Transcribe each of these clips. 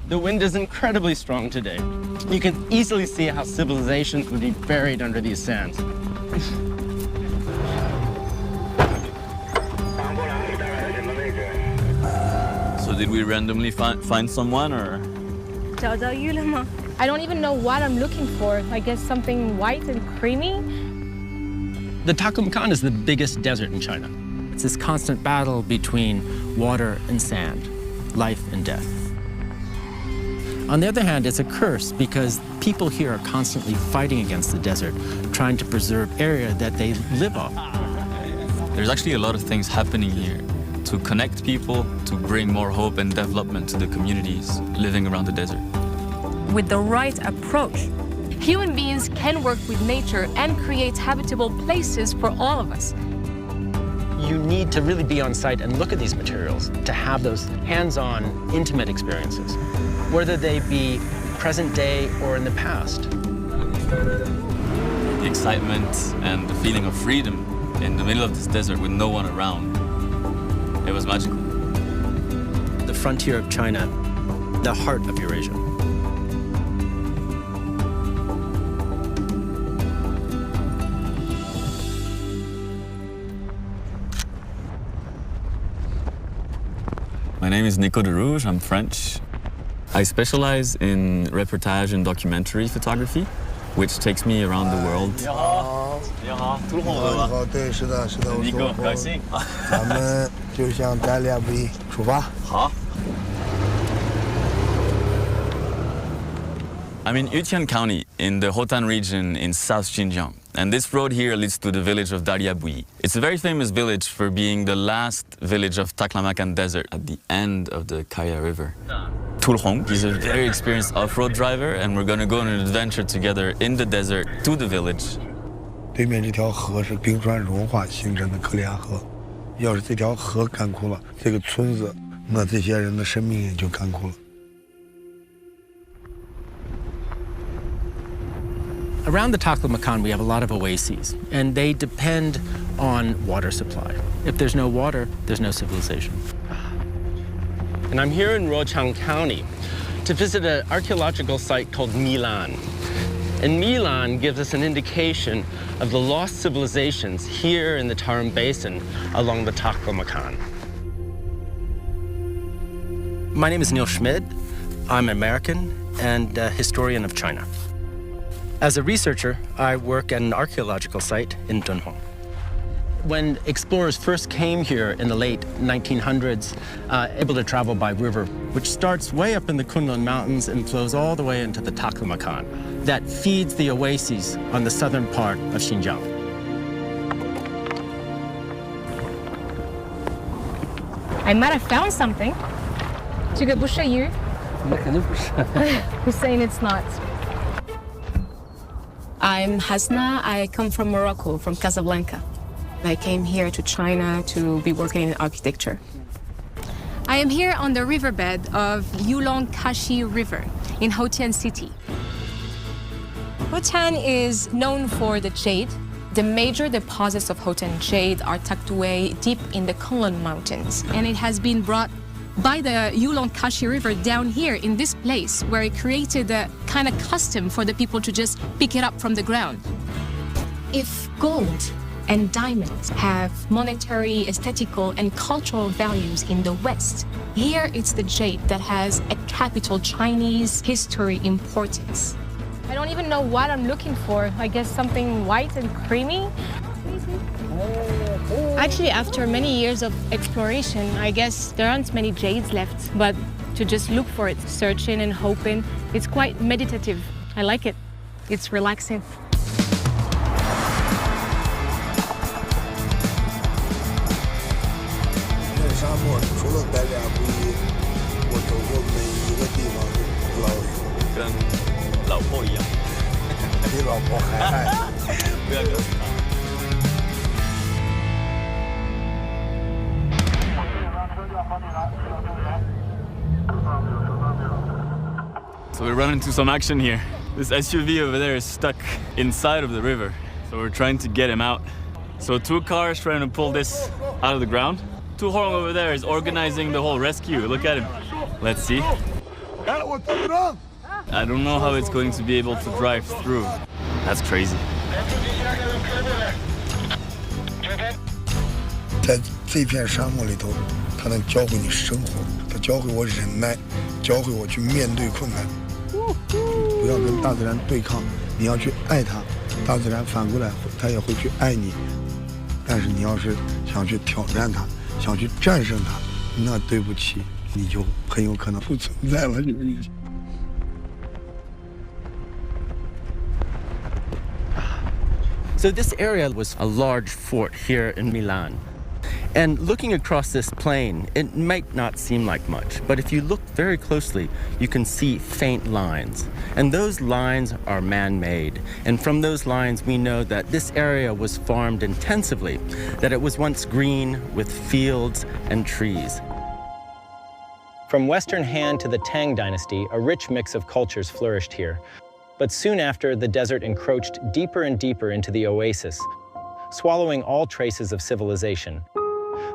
The wind is incredibly strong today. You can easily see how civilizations would be buried under these sands. So did we randomly find someone, or? I don't even know what I'm looking for. I guess something white and creamy. The Taklamakan is the biggest desert in China. It's this constant battle between water and sand, life and death. On the other hand, it's a curse because people here are constantly fighting against the desert, trying to preserve area that they live off. There's actually a lot of things happening here to connect people, to bring more hope and development to the communities living around the desert. With the right approach, human beings can work with nature and create habitable places for all of us. You need to really be on site and look at these materials to have those hands-on, intimate experiences, whether they be present day or in the past. The excitement and the feeling of freedom in the middle of this desert with no one around, it was magical. The frontier of China, the heart of Eurasia. My name is Nico de Rouge, I'm French. I specialize in reportage and documentary photography, which takes me around the world. I'm in Yutian County in the Hotan region in South Xinjiang. And this road here leads to the village of Daliabui. It's a very famous village for being the last village of Taklamakan Desert at the end of the Kaya River. Tulhong, he's a very experienced off-road driver, and we're going to go on an adventure together in the desert to the village. 对面这条河是冰川融化形成的克里亚河，要是这条河干枯了，这个村子，那这些人的生命也就干枯了。 Around the Taklamakan, we have a lot of oases, and they depend on water supply. If there's no water, there's no civilization. And I'm here in Rochang County to visit an archaeological site called Milan. And Milan gives us an indication of the lost civilizations here in the Tarim Basin along the Taklamakan. My name is Neil Schmid. I'm an American and a historian of China. As a researcher, I work at an archaeological site in Dunhuang. When explorers first came here in the late 1900s, able to travel by river, which starts way up in the Kunlun Mountains and flows all the way into the Taklamakan, that feeds the oases on the southern part of Xinjiang. I might have found something. 这个不是鱼？那肯定不是。 Who's saying it's not? I'm Hasna. I come from Morocco, from Casablanca. I came here to China to be working in architecture. I am here on the riverbed of Yulong-Kashi River in Hotian City. Hotian is known for the jade. The major deposits of Hotian jade are tucked away deep in the Kunlun Mountains, and it has been brought by the Yulong-Kashi River down here in this place, where it created a kind of custom for the people to just pick it up from the ground. If gold and diamonds have monetary, aesthetical, and cultural values in the West, here it's the jade that has a capital Chinese history importance. I don't even know what I'm looking for. I guess something white and creamy. Actually, after many years of exploration, I guess there aren't many jades left, but to just look for it, searching and hoping, it's quite meditative. I like it. It's relaxing. So we run into some action here. This SUV over there is stuck inside of the river, so we're trying to get him out. So 2 cars trying to pull this out of the ground. Tuhong over there is organizing the whole rescue. Look at him. Let's see. I don't know how it's going to be able to drive through. That's crazy. 在这片沙漠里头，它能教会你生活，它教会我忍耐，教会我去面对困难。不要跟大自然对抗，你要去爱它，大自然反过来它也会去爱你。但是你要是想去挑战它，想去战胜它，那对不起，你就很有可能不存在了。So this area was a large fort here in Milan. And looking across this plain, it might not seem like much, but if you look very closely, you can see faint lines. And those lines are man-made. And from those lines, we know that this area was farmed intensively, that it was once green with fields and trees. From Western Han to the Tang dynasty, a rich mix of cultures flourished here. But soon after, the desert encroached deeper and deeper into the oasis, swallowing all traces of civilization.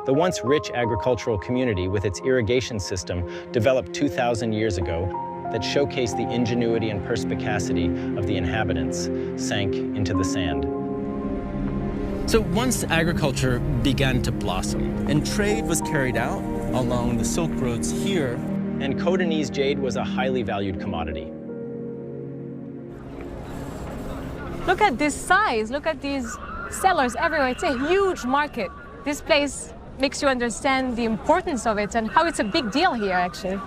The once rich agricultural community with its irrigation system developed 2,000 years ago that showcased the ingenuity and perspicacity of the inhabitants sank into the sand. So once agriculture began to blossom and trade was carried out along the Silk Roads here, And Khotanese jade was a highly valued commodity. Look at this size. Look at these sellers everywhere. It's a huge market. This place makes you understand the importance of it and how it's a big deal here, actually.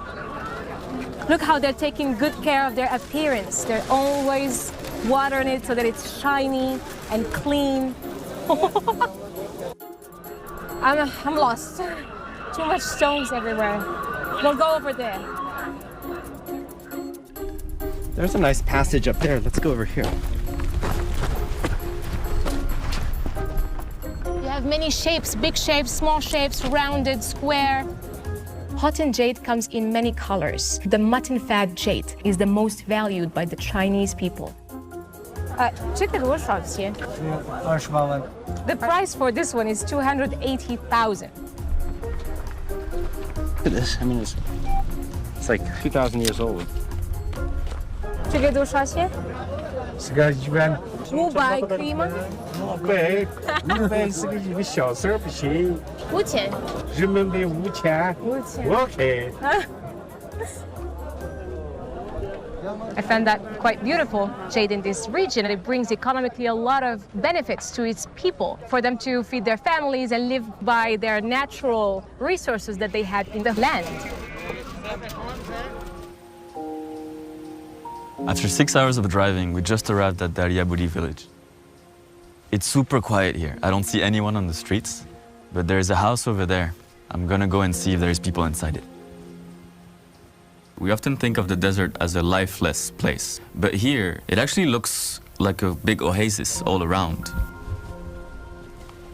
Look how they're taking good care of their appearance. They're always watering it so that it's shiny and clean. I'm lost. Too much stones everywhere. We'll go over there. there's a nice passage up there. Let's go over here. You have many shapes, big shapes, small shapes, rounded, square. Hotan jade comes in many colors. The mutton fat jade is the most valued by the Chinese people. The price for this one is 280,000. Look at this. I mean, it's like 2,000 years old. 这个多少钱？ 这个一般500可以吗？100，是个一个小事儿不行， 5000。人民币5000 ，OK。 I found that quite beautiful jade in this region. It brings economically a lot of benefits to its people, for them to feed their families and live by their natural resources that they had in the land. After 6 hours of driving, we just arrived at Daryaburi village. It's super quiet here. I don't see anyone on the streets, but there's a house over there. I'm gonna go and see if there's people inside it. We often think of the desert as a lifeless place, but here, it actually looks like a big oasis all around.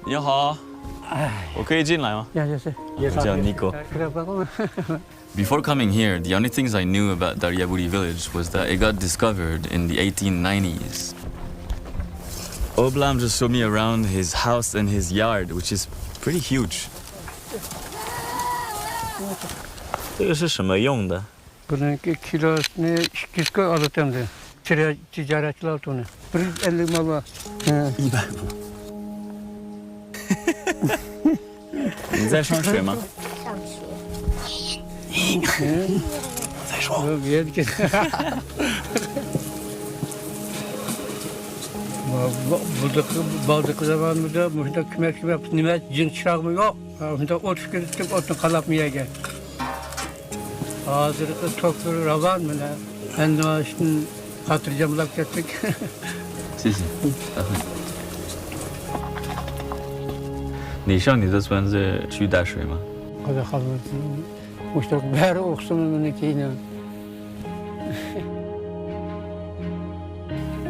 你好，我可以进来吗？我叫 Nico. Before coming here, the only things I knew about Daryaburi village was that it got discovered in the 1890s. Oblam just showed me around his house and his yard, which is pretty huge. 这个是什么用的？ Bunun kilosunu 200 alıyorum. Ticaretçiler olduğunu. Bir 50 mal var. 100你在上学吗？上学。再说。Buradaki zamanımızda burada kümek yapıp nimet cin çırağı mı yok? Burada ot şükürtüp otunu kalapmaya gel. Hazırlıklı toplu ravan mı ne? Ben de şimdi hatırcamlık ettik. 谢谢。你上你的村子去打水吗？ O da kalır. Müşterik beri okusun bunu kiyine.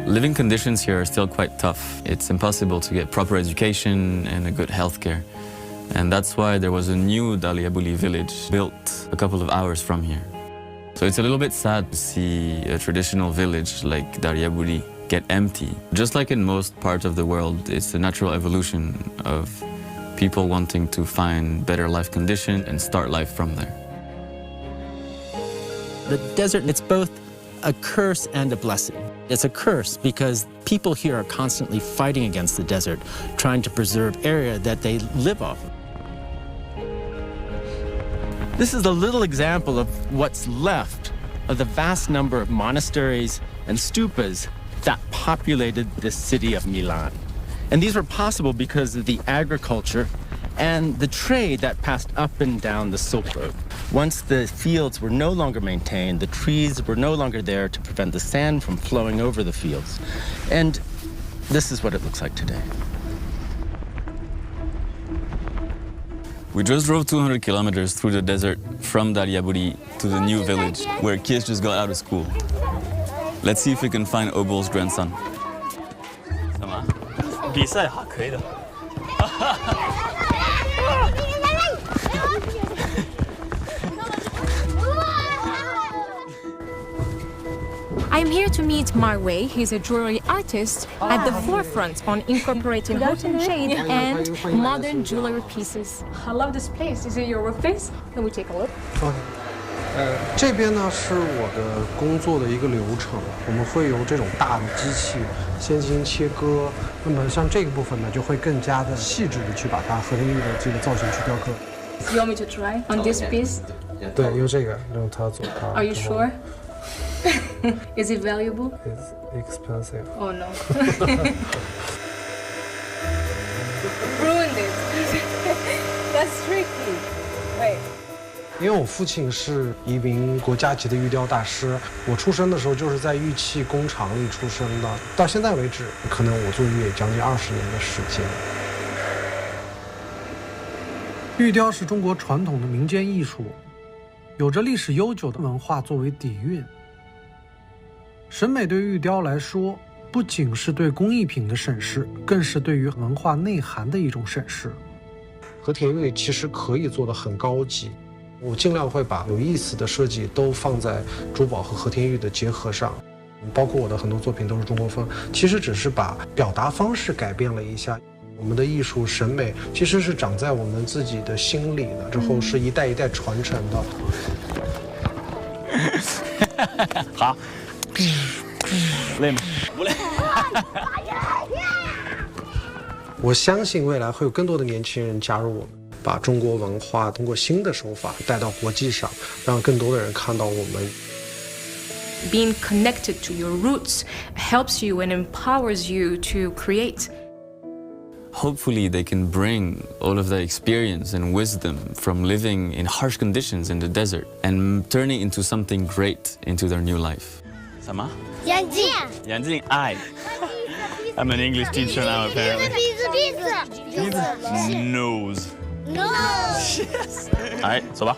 Living conditions here are still quite tough. It's impossible to get proper education and a good healthcare. And that's why there was a new Daryaburi village built a couple of hours from here. So it's a little bit sad to see a traditional village like Daryaburi get empty. Just like in most parts of the world, it's a natural evolution of people wanting to find better life conditions and start life from there. The desert, it's both a curse and a blessing. It's a curse because people here are constantly fighting against the desert, trying to preserve area that they live off of. This is a little example of what's left of the vast number of monasteries and stupas that populated the city of Milan. And these were possible because of the agriculture and the trade that passed up and down the Silk Road. Once the fields were no longer maintained, the trees were no longer there to prevent the sand from flowing over the fields. And this is what it looks like today. We just drove 200 kilometers through the desert from Daliaburi to the new village where kids just got out of school. Let's see if we can find Obul's grandson. 什么？比赛还可以的。I'm here to meet Marwei. He's a jewelry artist at the forefront on incorporating Hotan jade and modern jewelry pieces. I love this place. Is it your workplace? Can we take a look? 这边呢是我的工作的一个流程，我们会由这种大的机器先进行切割，那么像这个部分呢就会更加的细致的去把它和田玉的这个造型去雕刻。You want me to try on this piece? 对，用这个用它做它。Are you sure? Is it valuable? It's expensive. Oh no. Ruined it. That's tricky. Wait. 因为我父亲是一名国家级的玉雕大师，我出生的时候就是在玉器工厂里出生的，到现在为止，可能我做玉也将近20年的时间。玉雕是中国传统的民间艺术，有着历史悠久的文化作为底蕴。审美对玉雕来说，不仅是对工艺品的审视，更是对于文化内涵的一种审视。和田玉其实可以做得很高级。我尽量会把有意思的设计都放在珠宝和和田玉的结合上，包括我的很多作品都是中国风，其实只是把表达方式改变了一下。我们的艺术审美其实是长在我们自己的心里的，之后是一代一代传承的。好，累吗？不累。我相信未来会有更多的年轻人加入我们。把中国文化通过新的手法带到国际上，让更多的人看到我们。Being connected to your roots helps you and empowers you to create. Hopefully they can bring all of the experience and wisdom from living in harsh conditions in the desert and turn it into something great into their new life. 什么？眼镜。眼镜爱。I'm an English teacher now apparently. 鼻子。Nose. No! Yes! Alright, 走吧。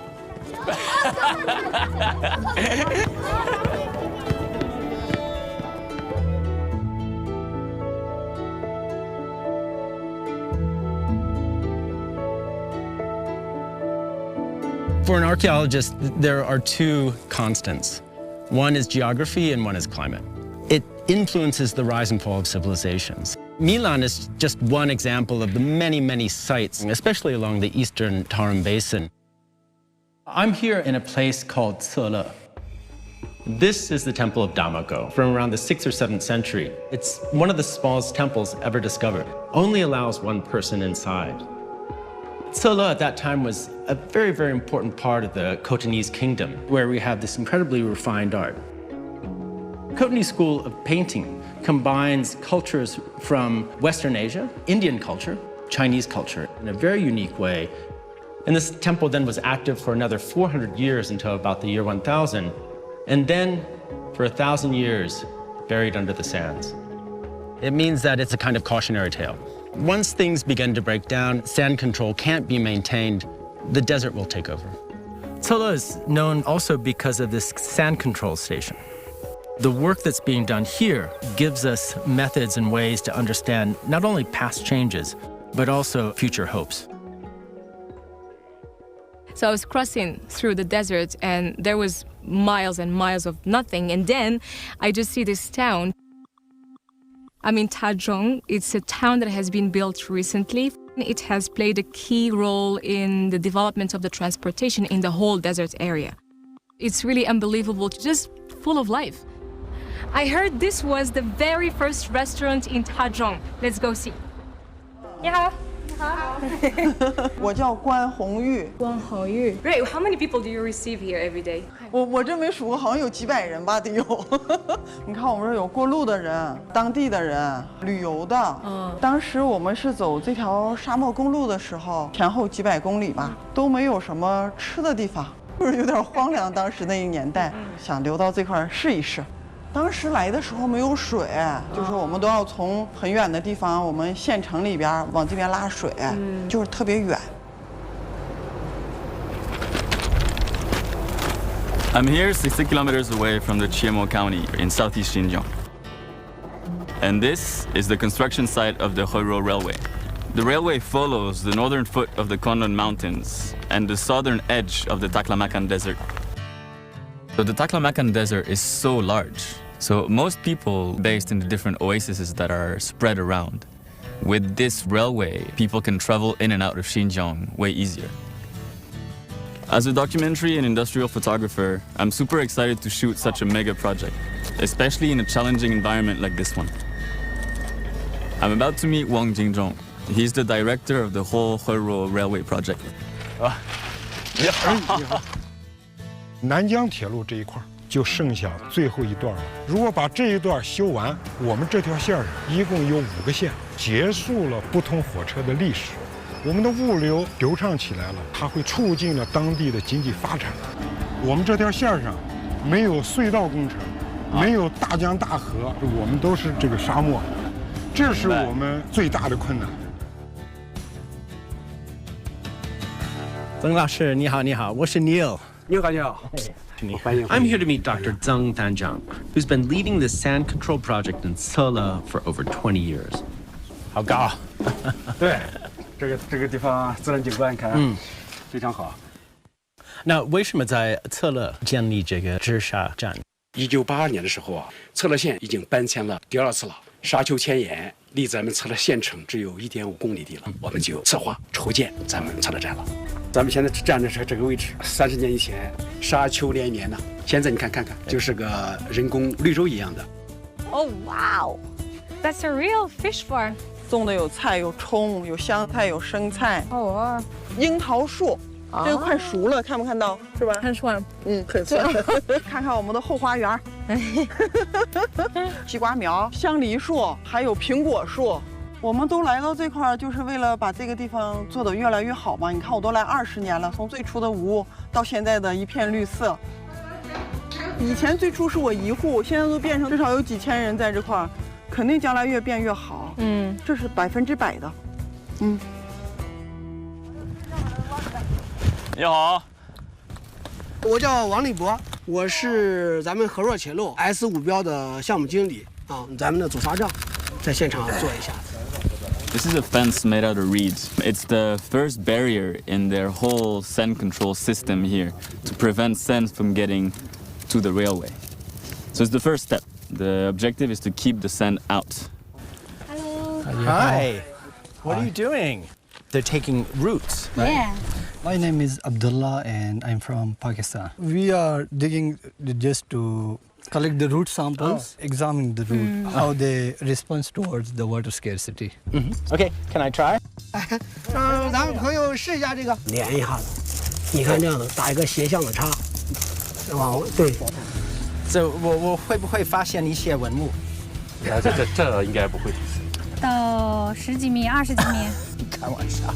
For an archaeologist, there are two constants. One is geography and one is climate. It influences the rise and fall of civilizations. Milan is just one example of the many, many sites, especially along the eastern Tarim Basin. I'm here in a place called Cele. This is the Temple of Damako from around the 6th or 7th century. It's one of the smallest temples ever discovered. Only allows one person inside. Cele at that time was a very, very important part of the Khotanese kingdom, where we have this incredibly refined art. Khotanese school of painting combines cultures from Western Asia, Indian culture, Chinese culture in a very unique way. And this temple then was active for another 400 years until about the year 1000. And then for 1,000 years, buried under the sands. It means that it's a kind of cautionary tale. Once things begin to break down, sand control can't be maintained, the desert will take over. Cele is known also because of this sand control station. The work that's being done here gives us methods and ways to understand not only past changes, but also future hopes. So I was crossing through the desert and there was miles and miles of nothing. And then I just see this town. I'm in Tazhong. It's a town that has been built recently. It has played a key role in the development of the transportation in the whole desert area. It's really unbelievable, just full of life. I heard this was the very first restaurant in Taichung. Let's go see. 你好。我叫关红玉。关红玉。Great. How many people do you receive here every day? 我这没数过，好像有几百人吧，得有。你看我们这有过路的人、当地的人、旅游的。当时我们是走这条沙漠公路的时候，前后几百公里吧，都没有什么吃的地方，就是有点荒凉。当时那个年代，想留到这块试一试。当时来的时候没有水，就是我们都要从很远的地方，我们县城里边往这边拉水，就是特别远。I'm here 60 kilometers away from the Chiemo County in southeast Xinjiang. And this is the construction site of the Huiro Railway. The railway follows the northern foot of the Kunlun Mountains and the southern edge of the Taklamakan Desert. So the Taklamakan Desert is so large, so most people based in the different oases that are spread around. With this railway, people can travel in and out of Xinjiang way easier. As a documentary and industrial photographer, I'm super excited to shoot such a mega project, especially in a challenging environment like this one. I'm about to meet Wang Jingzhong. He's the director of the whole Huiro Railway project. 南疆铁路这一块就剩下最后一段了。如果把这一段修完，我们这条线上一共有5个线，结束了不通火车的历史。我们的物流流畅起来了，它会促进了当地的经济发展。我们这条线上没有隧道工程，没有大江大河，我们都是这个沙漠，这是我们最大的困难。曾老师，你好，你好，我是 Neil。I'm here to meet Dr. Zheng Danjiang, who's been leading the sand control project in Cele for over 20 years. 好高，对，这个地方自然景观看，非常好。那为什么在策勒建立这个直沙站？1982年的时候啊，策勒县已经搬迁了第2次了，沙丘迁延，离咱们策勒县城只有1.5公里地了，我们就策划筹建咱们策勒站了。咱们现在站的是这个位置，30年以前沙丘连绵呢，现在你看，就是个人工绿洲一样的。Oh wow, that's a real fish farm. 种的有菜，有葱，有香菜，有生菜。哦，樱桃树，这个快熟了，看没看到？是吧？很酸。很酸。看看我们的后花园，西瓜苗、香梨树，还有苹果树。我们都来到这块儿，就是为了把这个地方做得越来越好嘛。你看，我都来20年了，从最初的无到现在的一片绿色。以前最初是我一户，现在都变成至少有几千人在这块儿，肯定将来越变越好。这是100%的。你好，我叫王立博，我是咱们和若铁路 S5标的项目经理啊，咱们的主发证，在现场做一下。This is a fence made out of reeds. It's the first barrier in their whole sand control system here to prevent sand from getting to the railway. So it's the first step. The objective is to keep the sand out. Hello. Hi. What are you doing? They're taking roots, right? Yeah. My name is Abdullah and I'm from Pakistan. We are digging just to collect the root samples, examine the root, how they respond towards the water scarcity. Okay, can I try? 让咱们朋友试一下这个，连一下子，你看这样的，打一个斜向的叉，往对。So 我会不会发现一些文物？这应该不会。到10几米、20几米。开玩笑。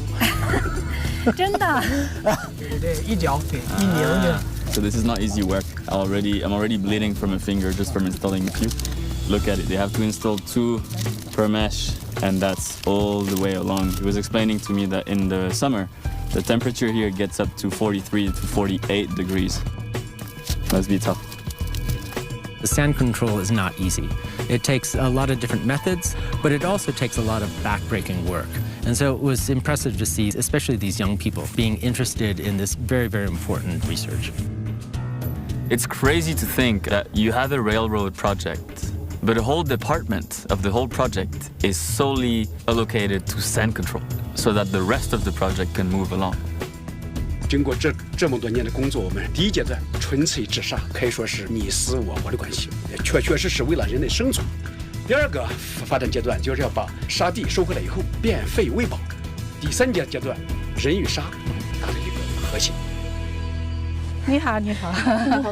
真的。对，一脚对，一拧就。So this is not easy work. I'm already bleeding from a finger just from installing a few. Look at it. They have to install 2 per mesh, and that's all the way along. He was explaining to me that in the summer, the temperature here gets up to 43 to 48 degrees. Must be tough. The sand control is not easy. It takes a lot of different methods, but it also takes a lot of backbreaking work. And so it was impressive to see, especially these young people, being interested in this very, very important research. It's crazy to think that you have a railroad project, but a whole department of the whole project is solely allocated to sand control, so that the rest of the project can move along. 经过这么多年的工作，我们第一阶段纯粹治沙，可以说是你死我的关系，确实是为了人类生存。第二个发展阶段就是要把沙地收回来以后变废为宝。第三阶段，人与沙达成一个和谐。你好，你好，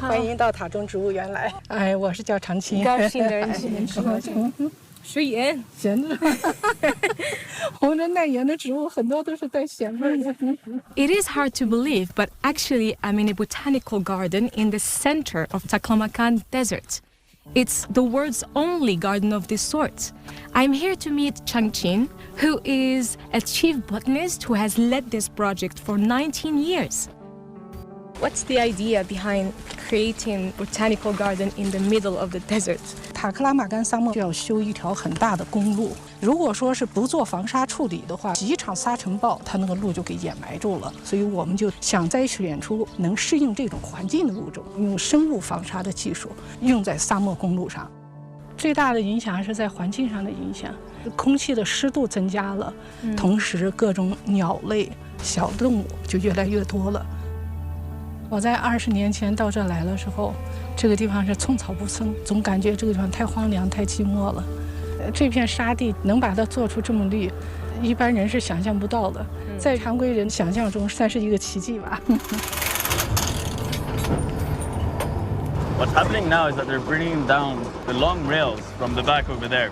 欢迎到塔中植物园来。哎，我是叫长青。高兴的认识您，食盐，咸的。红人耐盐的植物很多都是带咸味的。It is hard to believe, but actually I'm in a botanical garden in the center of Taklamakan Desert. It's the world's only garden of this sort. I'm here to meet Chang Qin, who is a chief botanist who has led this project for 19 years. What's the idea behind creating botanical garden in the middle of the desert? 塔克拉玛干沙漠就要修一条很大的公路，如果说是不做防沙处理的话，几场沙尘暴它那个路就给掩埋住了。所以我们就想摘选出能适应这种环境的物种，用生物防沙的技术用在沙漠公路上。最大的影响是在环境上的影响，空气的湿度增加了，同时各种鸟类、小动物就越来越多了。我在20年前到这来的时候，这个地方是寸草不生，总感觉这个地方太荒凉、太寂寞了。这片沙地能把它做出这么绿，一般人是想象不到的，在常规人想象中算是一个奇迹吧。What's happening now is that they're bringing down the long rails from the back over there.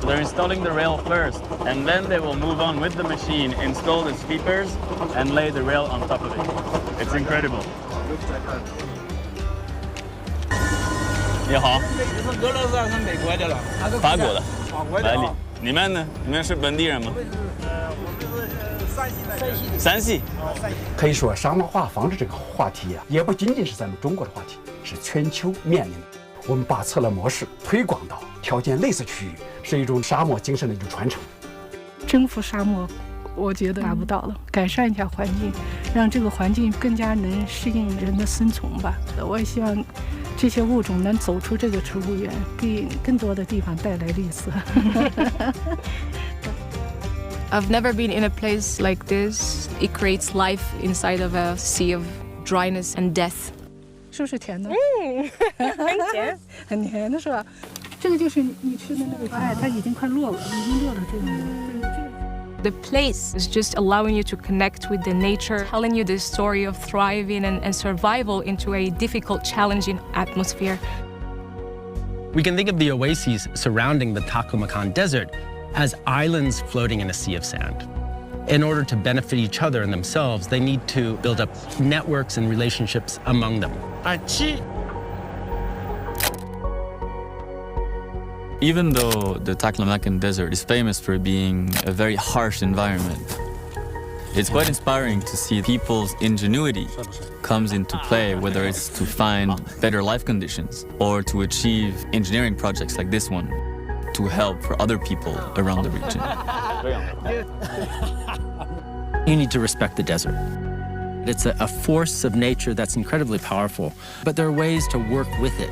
So they're installing the rail first, and then they will move on with the machine, install the sweepers, and lay the rail on top of it. It's incredible. 你好。俄罗斯还是美国的了？法国的。来，你们呢？你们是本地人吗？山西。可以说，沙漠化防治这个话题呀，也不仅仅是咱们中国的话题，是全球面临的。我们把策略模式推广到条件类似区域，是一种沙漠精神的一种传承。征服沙漠，我觉得达不到了。改善一下环境，让这个环境更加能适应人的生存吧。我也希望这些物种能走出这个植物园，给更多的地方带来绿色。I've never been in a place like this. It creates life inside of a sea of dryness and death. 是不是甜的？很甜，很甜的是吧？这个就是你吃的那个，哎，它已经快落了，已经落了这种。The place is just allowing you to connect with the nature, telling you the story of thriving and survival into a difficult, challenging atmosphere. We can think of the oases surrounding the Taklamakan Desert as islands floating in a sea of sand. In order to benefit each other and themselves, they need to build up networks and relationships among them. Even though the Taklamakan Desert is famous for being a very harsh environment, it's quite inspiring to see people's ingenuity comes into play, whether it's to find better life conditions or to achieve engineering projects like this one to help for other people around the region. You need to respect the desert. It's a force of nature that's incredibly powerful, but there are ways to work with it.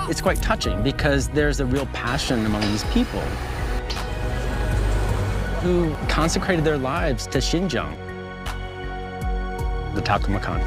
It's quite touching because there's a real passion among these people who consecrated their lives to Xinjiang, the Taklamakan.